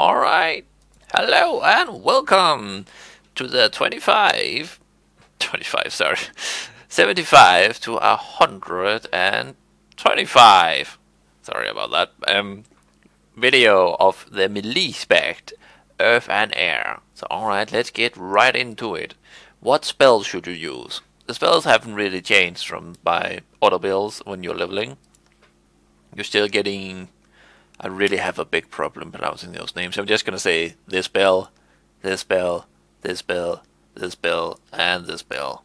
Alright, hello and welcome to the 25, sorry, 75 to 125, sorry about that, video of the melee spec, Earth and Air. So alright, let's get right into it. What spells should you use? The spells haven't really changed from by other builds when you're leveling. You're still getting... I really have a big problem pronouncing those names. I'm just gonna say this spell, this spell, this spell, this spell, and this spell.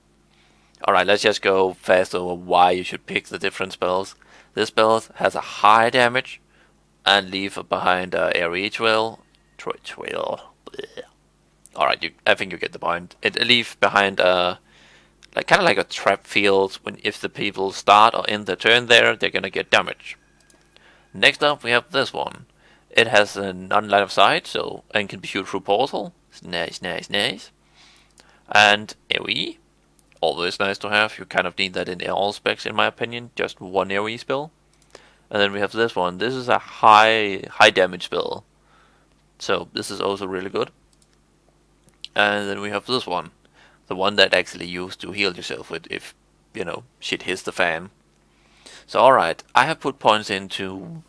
Alright, let's just go fast over why you should pick the different spells. This spell has a high damage and leave behind area trail. Alright, I think you get the point. It leaves behind like kind of like a trap field. When if the people start or end the turn there, they're gonna get damage. Next up, we have this one. It has a non-line of sight, so and can be shoot through portal. It's nice, nice, nice. And AoE, always nice to have. You kind of need that in all specs, in my opinion. Just one AoE spell. And then we have this one. This is a high damage spell, so this is also really good. And then we have this one, the one that actually used to heal yourself with if shit hits the fan. So alright, I have put points into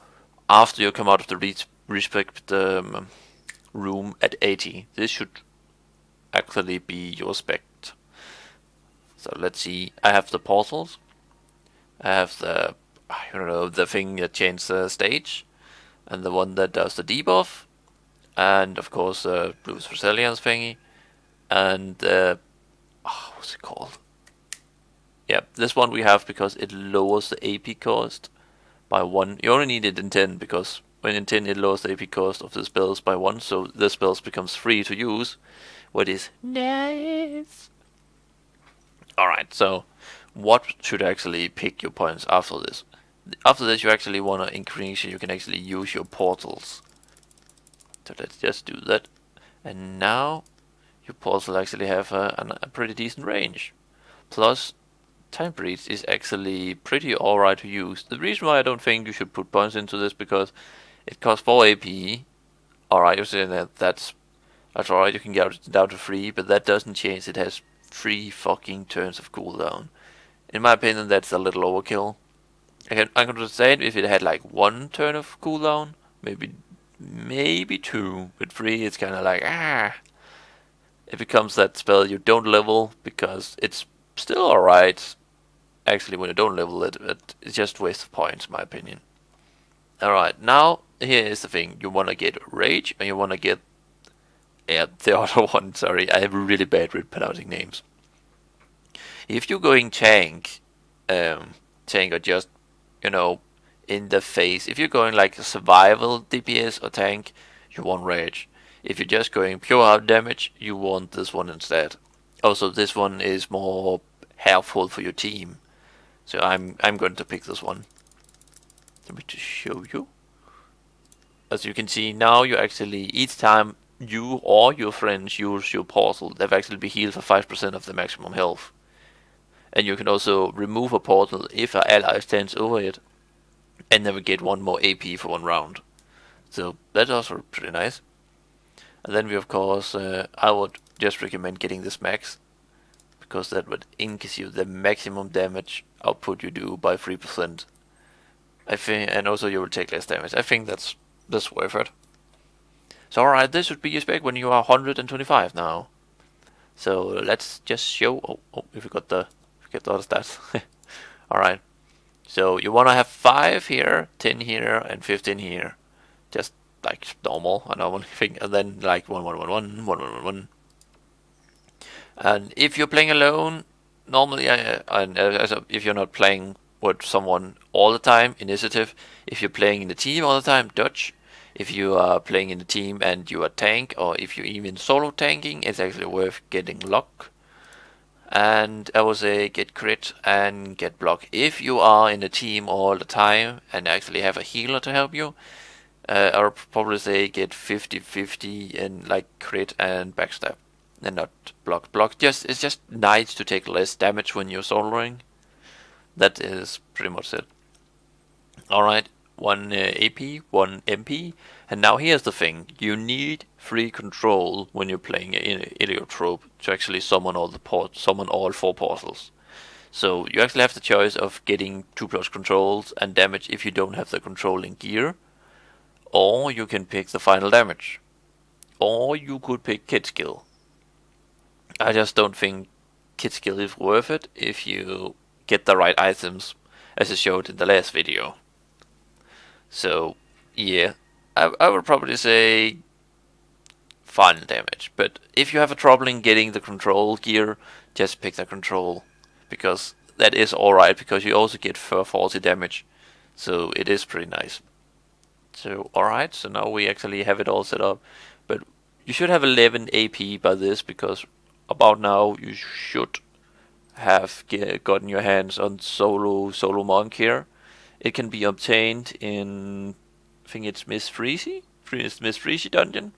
after you come out of the respect room at 80. This should actually be your spec. So let's see. I have the portals. I have the the thing that changes the stage, and the one that does the debuff, and of course Blue's Resilience thingy, and what's it called? Yeah, this one we have because it lowers the AP cost by 1. You only need it in 10 because when in 10 it lowers the AP cost of the spells by 1, so the spells becomes free to use, what is nice. Alright, so what should actually pick your points after this? After this you actually want to increase, you can actually use your portals. So let's just do that. And now your portals actually have a pretty decent range. Plus Time Breach is actually pretty alright to use. The reason why I don't think you should put points into this because it costs 4 AP. Alright, you're saying that's alright, you can get it down to 3, but that doesn't change. It has 3 fucking turns of cooldown. In my opinion, that's a little overkill. I can understand if it had like 1 turn of cooldown, maybe 2, but 3 it's kinda like it becomes that spell you don't level because it's still alright. Actually, when you don't level it, it's just waste of points, in my opinion. Alright, now here is the thing. You want to get Rage, and you want to get the other one. Sorry, I have really bad with pronouncing names. If you're going tank or just, in the face. If you're going like a survival DPS or tank, you want Rage. If you're just going pure hard damage, you want this one instead. Also, this one is more helpful for your team, so I'm going to pick this one. Let me just show you. As you can see now, you actually each time you or your friends use your portal, they've actually been healed for 5% of the maximum health. And you can also remove a portal if an ally stands over it, and never get 1 more AP for 1 round. So that's also pretty nice. And then we of course, I would just recommend getting this max, because that would increase you the maximum damage output you do by 3%. I think, and also you will take less damage. I think that's worth it. So alright, this should be your spec when you are 125 now. So let's just show. If we got the other stats. Alright. So you want to have 5 here, 10 here, and 15 here. Just like normal, a normal thing, and then like 1, 1, 1, 1, 1, 1, 1, 1. And if you're playing alone, normally, if you're not playing with someone all the time, initiative. If you're playing in the team all the time, Dutch. If you are playing in the team and you are tank, or if you're even solo tanking, it's actually worth getting luck. And I would say get crit and get block. If you are in a team all the time and actually have a healer to help you, I would probably say get 50-50 in like crit and backstab. And not block. It's just nice to take less damage when you're soloing. That is pretty much it. Alright, 1 AP, 1 MP. And now here's the thing, you need free control when you're playing Eliotrope to actually summon all 4 portals. So you actually have the choice of getting 2+ controls and damage if you don't have the controlling gear, or you can pick the final damage, or you could pick kit skill. I just don't think kit skill is worth it if you get the right items, as I showed in the last video. So yeah, I would probably say final damage, but if you have a trouble in getting the control gear, just pick the control, because that is alright, because you also get 40 damage, so it is pretty nice. So alright, so now we actually have it all set up, but you should have 11 AP by this, because about now you should have gotten your hands on solo monk here. It can be obtained in, I think it's Miss Freezy dungeon,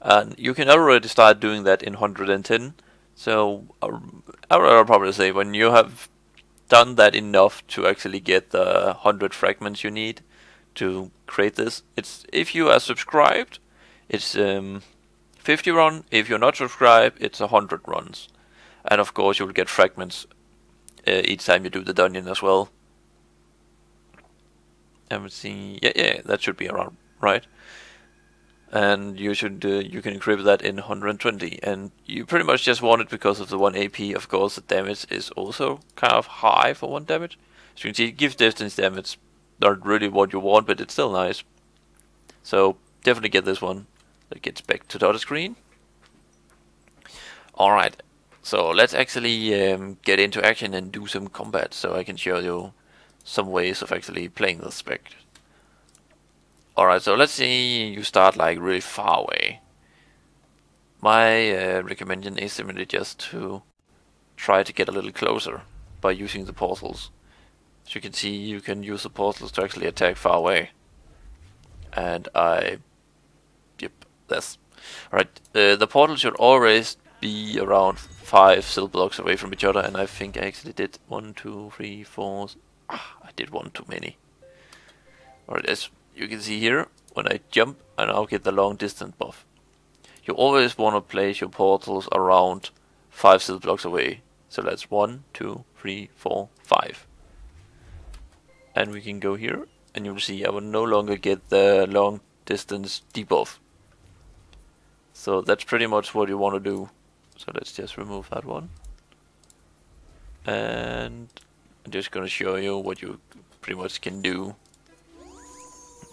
and you can already start doing that in 110. So I would probably say when you have done that enough to actually get the 100 fragments you need to create this, it's, if you are subscribed, it's 50 run. If you're not subscribed, it's 100 runs. And of course you will get fragments each time you do the dungeon as well. And we see, yeah, that should be around right. And you should you can equip that in 120, and you pretty much just want it because of the 1 AP. Of course, the damage is also kind of high for 1 damage. So you can see it gives distance damage, not really what you want, but it's still nice. So definitely get this one. That gets back to the other screen. Alright, so let's actually get into action and do some combat, so I can show you some ways of actually playing this spec. Alright, so let's say you start like really far away. My recommendation is simply just to try to get a little closer by using the portals. As you can see, you can use the portals to actually attack far away. And yep, that's alright. The portal should always be around 5 silk blocks away from each other, and I think I actually did 1, 2, 3, 4. I did 1 too many. Alright, as you can see here, when I jump, I now get the long distance buff. You always want to place your portals around 5 silk blocks away. So that's 1, 2, 3, 4, 5. And we can go here, and you will see I will no longer get the long distance debuff. So that's pretty much what you want to do. So let's just remove that one. And I'm just going to show you what you pretty much can do.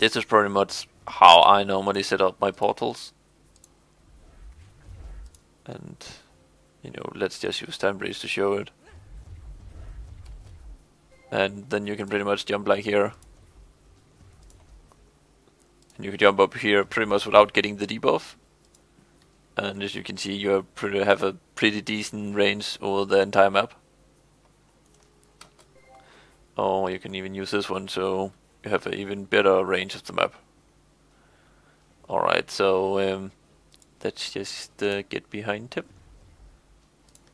This is pretty much how I normally set up my portals. And, you know, let's just use time breeze to show it. And then you can pretty much jump like here. And you can jump up here pretty much without getting the debuff. And as you can see, you have a pretty decent range over the entire map. Oh, you can even use this one, so you have an even better range of the map. Alright, so let's just get behind him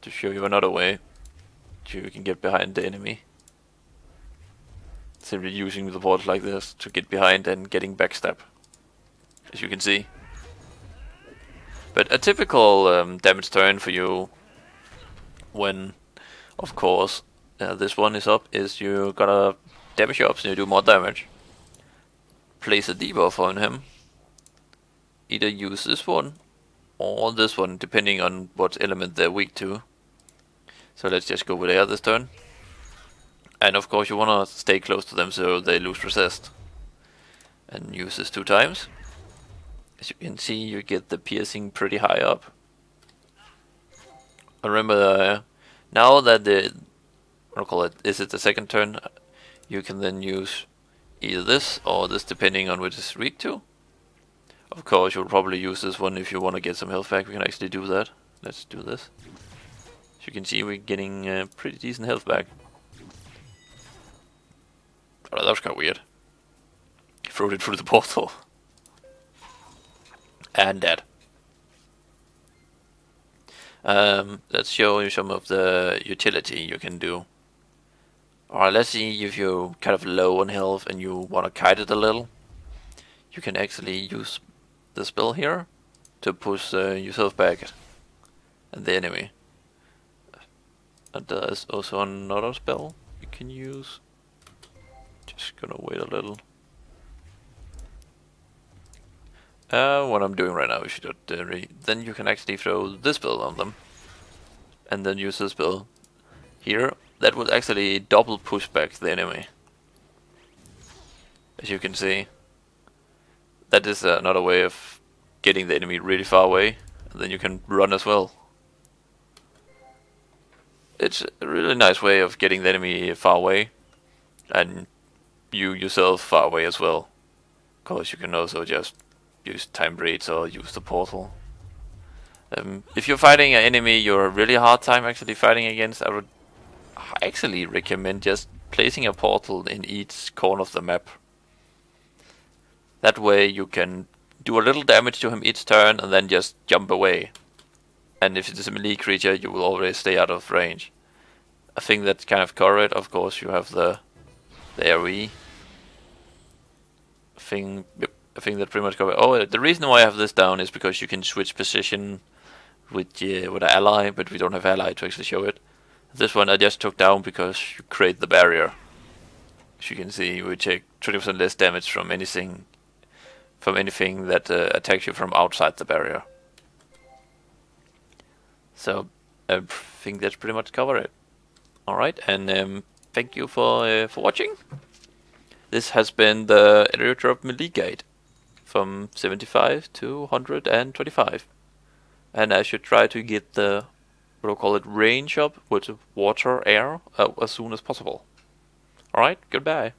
to show you another way you can get behind the enemy. Simply using the portal like this to get behind and getting backstab, as you can see. But a typical damage turn for you, when, of course, this one is up, is you gotta damage your ups and you do more damage. Place a debuff on him. Either use this one or this one, depending on what element they're weak to. So let's just go with there this turn. And of course you wanna stay close to them so they lose resist. And use this 2 times. As you can see, you get the piercing pretty high up. Remember, now that is it the second turn, you can then use either this or this, depending on which is weak to. Of course, you'll probably use this one if you want to get some health back. We can actually do that. Let's do this. As you can see, we're getting pretty decent health back. Oh, that was kind of weird. Threw it through the portal. And dead. Let's show you some of the utility you can do. Alright, let's see if you're kind of low on health and you want to kite it a little. You can actually use the spell here to push yourself back and the enemy. And there is also another spell you can use. Just gonna wait a little. What I'm doing right now, you should then you can actually throw this spell on them. And then use this spell here. That would actually double push back the enemy. As you can see. That is another way of getting the enemy really far away. And then you can run as well. It's a really nice way of getting the enemy far away. And you yourself far away as well. Of course you can also just use time breeds or use the portal. If you're fighting an enemy you're a really hard time actually fighting against, I would actually recommend just placing a portal in each corner of the map. That way you can do a little damage to him each turn and then just jump away. And if it's a melee creature you will always stay out of range. I think that's kind of covered. Of course you have the AoE. I think that pretty much covers. Oh, the reason why I have this down is because you can switch position with an ally, but we don't have ally to actually show it. This one I just took down because you create the barrier. As you can see, we take 20% less damage from anything that attacks you from outside the barrier. So I think that's pretty much covered it. All right, and thank you for watching. This has been the Eliotrope melee guide from 75 to 125, and I should try to get the what I call it range up with water air as soon as possible. All right, goodbye.